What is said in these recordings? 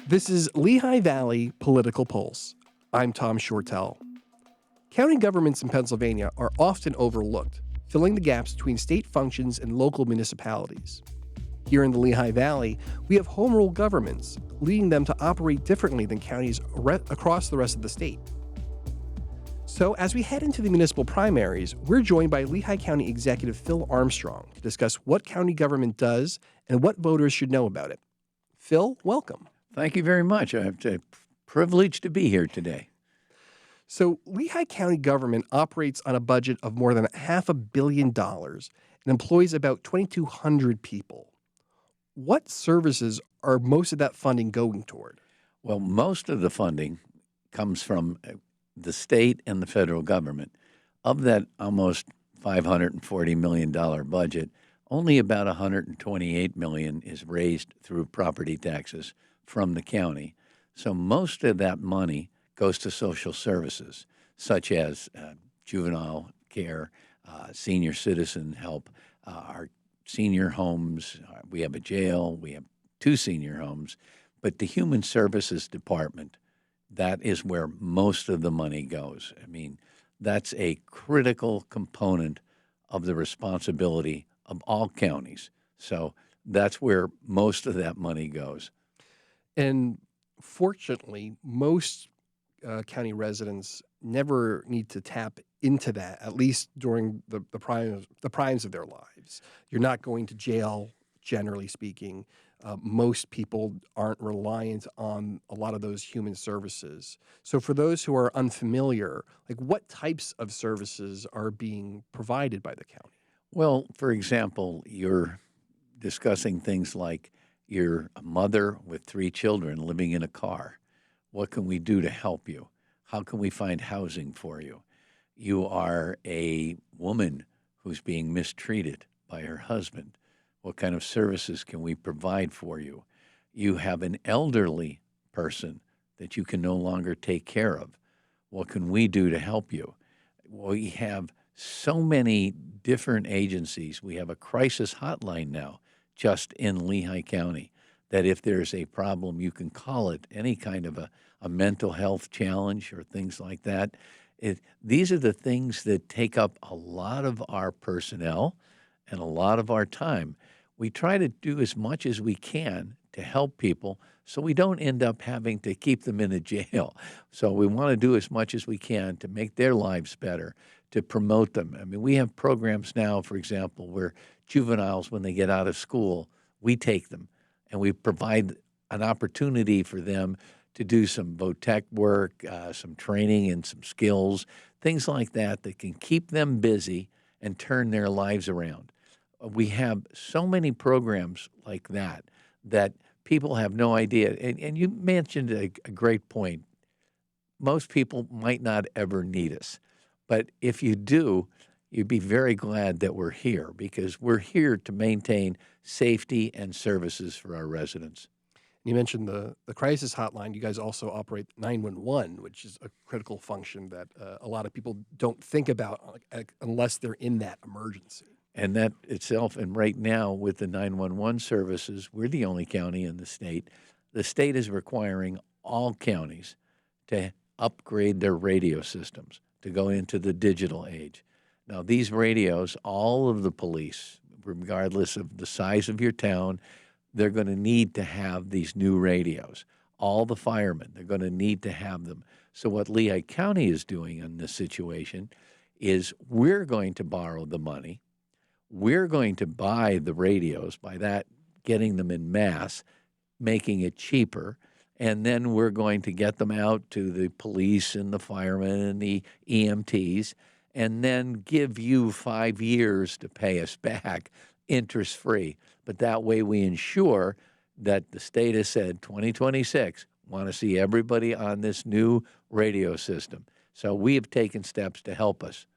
This is Lehigh Valley Political Pulse. I'm Tom Shortell. County governments in Pennsylvania are often overlooked, filling the gaps between state functions and local municipalities. Here in the Lehigh Valley, we have home rule governments, leading them to operate differently than counties across the rest of the state. So, as we head into the municipal primaries, we're joined by Lehigh County Executive Phil Armstrong to discuss what county government does and what voters should know about it. Phil, welcome. Thank you very much. It's a privilege to be here today. So, Lehigh County government operates on a budget of more than $500 million and employs about 2,200 people. What services are most of that funding going toward? Well, most of the funding comes from the state and the federal government. Of that almost $540 million budget, only about $128 million is raised through property taxes from the county. So most of that money goes to social services, such as juvenile care, senior citizen help, our senior homes. We have a jail. We have 2 senior homes. But the Human Services Department, that is where most of the money goes. I mean, that's a critical component of the responsibility of all counties. So that's where most of that money goes. And fortunately, most county residents never need to tap into that, at least during the primes of their lives. You're not going to jail, generally speaking. Most people aren't reliant on a lot of those human services. So for those who are unfamiliar, like what types of services are being provided by the county? Well, for example, you're discussing things like you're a mother with 3 children living in a car. What can we do to help you? How can we find housing for you? You are a woman who's being mistreated by her husband. What kind of services can we provide for you? You have an elderly person that you can no longer take care of. What can we do to help you? We have so many different agencies. We have a crisis hotline now just in Lehigh County that if there's a problem, you can call it, any kind of a mental health challenge or things like that. These are the things that take up a lot of our personnel and a lot of our time. We try to do as much as we can to help people so we don't end up having to keep them in a jail. So we want to do as much as we can to make their lives better, to promote them. I mean, we have programs now, for example, where juveniles, when they get out of school, we take them and we provide an opportunity for them to do some VOTEC work, some training and some skills, things like that that can keep them busy and turn their lives around. We have so many programs like that that people have no idea. And you mentioned a great point. Most people might not ever need us. But if you do, you'd be very glad that we're here because we're here to maintain safety and services for our residents. You mentioned the crisis hotline. You guys also operate 911, which is a critical function that a lot of people don't think about unless they're in that emergency. And that itself, and right now with the 911 services, we're the only county in the state. The state is requiring all counties to upgrade their radio systems to go into the digital age. Now, these radios, all of the police, regardless of the size of your town, they're going to need to have these new radios. All the firemen, they're going to need to have them. So what Lehigh County is doing in this situation is we're going to borrow the money. We're going to buy the radios, by that getting them in mass, making it cheaper, and then we're going to get them out to the police and the firemen and the EMTs, and then give you 5 years to pay us back interest-free. But that way we ensure that the state has said 2026, want to see everybody on this new radio system. So we have taken steps to help us.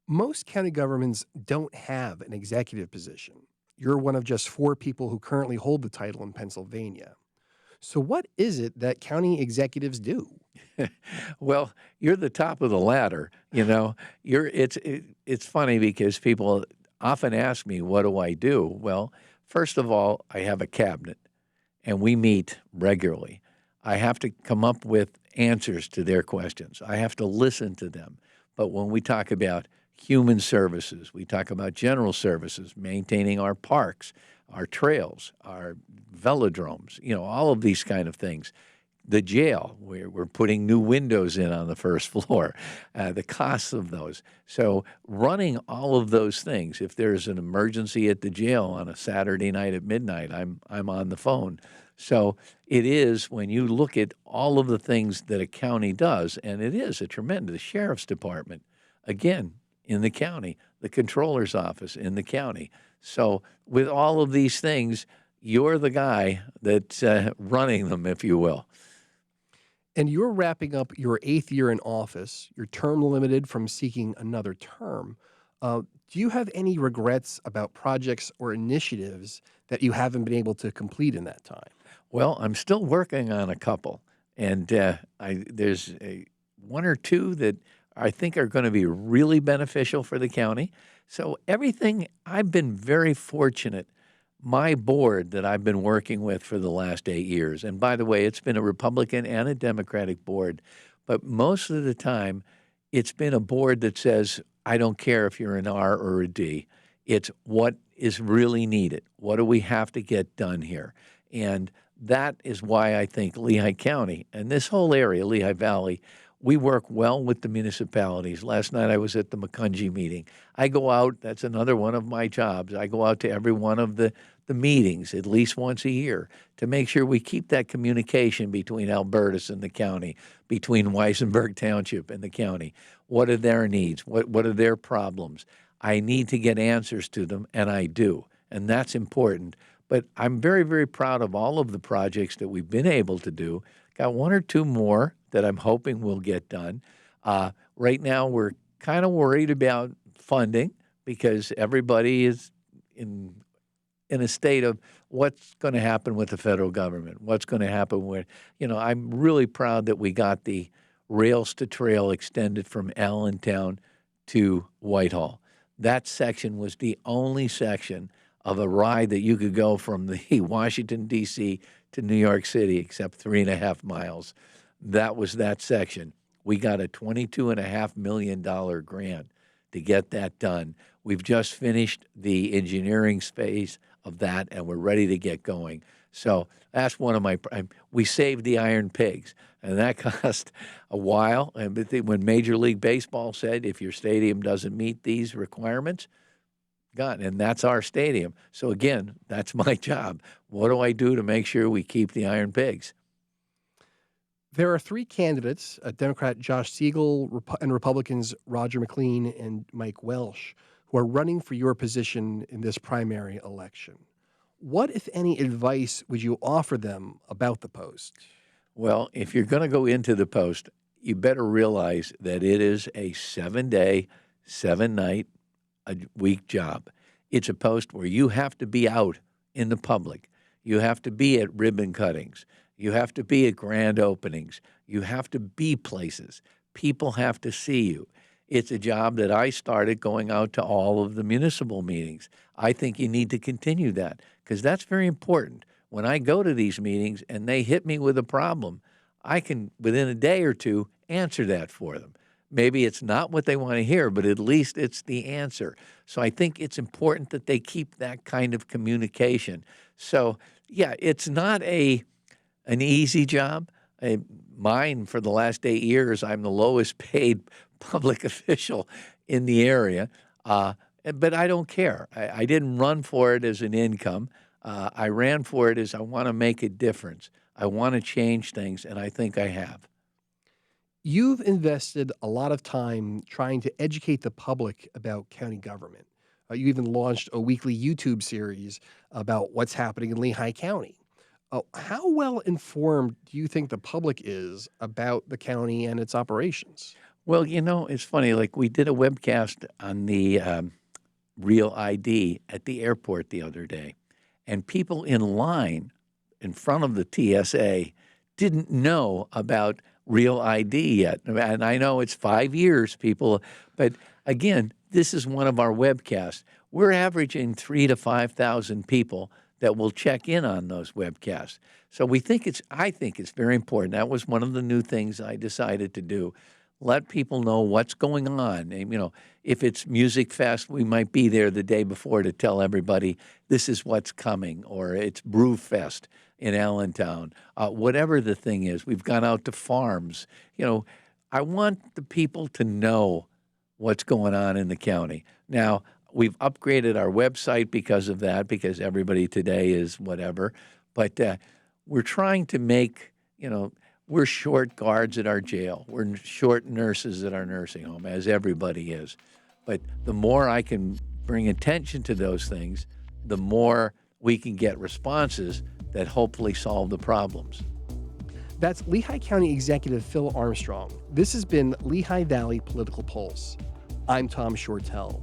Most county governments don't have an executive position. You're one of just 4 people who currently hold the title in Pennsylvania. So what is it that county executives do? Well, you're the top of the ladder. You know, it's funny because people often ask me, what do I do? Well, first of all, I have a cabinet, and we meet regularly. I have to come up with answers to their questions. I have to listen to them. But when we talk about human services, we talk about general services, maintaining our parks, our trails, our velodromes, all of these kind of things. The jail, we're putting new windows in on the first floor, the costs of those. So running all of those things, if there's an emergency at the jail on a Saturday night at midnight, I'm on the phone. So it is, when you look at all of the things that a county does, and it is a tremendous, the sheriff's department, again, in the county, the controller's office in the county. So with all of these things, you're the guy that's running them, if you will. And you're wrapping up your 8th year in office, your term limited from seeking another term. Do you have any regrets about projects or initiatives that you haven't been able to complete in that time? Well, I'm still working on a couple, and there's one or two that I think are going to be really beneficial for the county. So everything, I've been very fortunate. My board that I've been working with for the last 8 years, and by the way, it's been a Republican and a Democratic board, but most of the time, it's been a board that says, I don't care if you're an R or a D. It's what is really needed. What do we have to get done here? And that is why I think Lehigh County and this whole area, Lehigh Valley, we work well with the municipalities. Last night I was at the McCungy meeting. I go out, that's another one of my jobs. I go out to every one of the meetings at least once a year to make sure we keep that communication between Albertus and the county, between Weissenberg Township and the county. What are their needs? What are their problems? I need to get answers to them, and I do, and that's important. But I'm very, very proud of all of the projects that we've been able to do. Got one or two more that I'm hoping will get done. Right now, we're kind of worried about funding because everybody is in a state of what's going to happen with the federal government, what's going to happen with, I'm really proud that we got the Rails to Trail extended from Allentown to Whitehall. That section was the only section of a ride that you could go from the Washington, D.C. to New York City, except 3.5 miles. That was that section. We got a $22.5 million grant to get that done. We've just finished the engineering phase of that, and we're ready to get going. So that's one of my, we saved the Iron Pigs, and that cost a while. And when Major League Baseball said, if your stadium doesn't meet these requirements, gone, and that's our stadium. So again, that's my job. What do I do to make sure we keep the Iron Pigs? There are 3 candidates, Democrat Josh Siegel and Republicans Roger McLean and Mike Welsh, who are running for your position in this primary election. What, if any, advice would you offer them about the post? Well, if you're going to go into the post, you better realize that it is a 7-day, 7-night a week job. It's a post where you have to be out in the public. You have to be at ribbon cuttings. You have to be at grand openings. You have to be places. People have to see you. It's a job that I started going out to all of the municipal meetings. I think you need to continue that because that's very important. When I go to these meetings and they hit me with a problem, I can, within a day or two, answer that for them. Maybe it's not what they want to hear, but at least it's the answer. So I think it's important that they keep that kind of communication. So, yeah, it's not an easy job. Mine, for the last 8 years, I'm the lowest paid public official in the area, but I don't care. I didn't run for it as an income. I ran for it as I want to make a difference. I want to change things, and I think I have. You've invested a lot of time trying to educate the public about county government. You even launched a weekly YouTube series about what's happening in Lehigh County. How well informed do you think the public is about the county and its operations? Well, it's funny. Like we did a webcast on the Real ID at the airport the other day, and people in line in front of the TSA didn't know about Real ID yet. And I know it's 5 years, people, but again, this is one of our webcasts. We're averaging 3,000 to 5,000 people that will check in on those webcasts. So I think it's very important. That was one of the new things I decided to do. Let people know what's going on. And, if it's Music Fest, we might be there the day before to tell everybody this is what's coming, or it's Brew Fest in Allentown. Whatever the thing is, we've gone out to farms. I want the people to know what's going on in the county. Now, we've upgraded our website because of that, because everybody today is whatever. But we're trying to make, we're short guards at our jail. We're short nurses at our nursing home, as everybody is. But the more I can bring attention to those things, the more we can get responses that hopefully solve the problems. That's Lehigh County Executive Phil Armstrong. This has been Lehigh Valley Political Pulse. I'm Tom Shortell.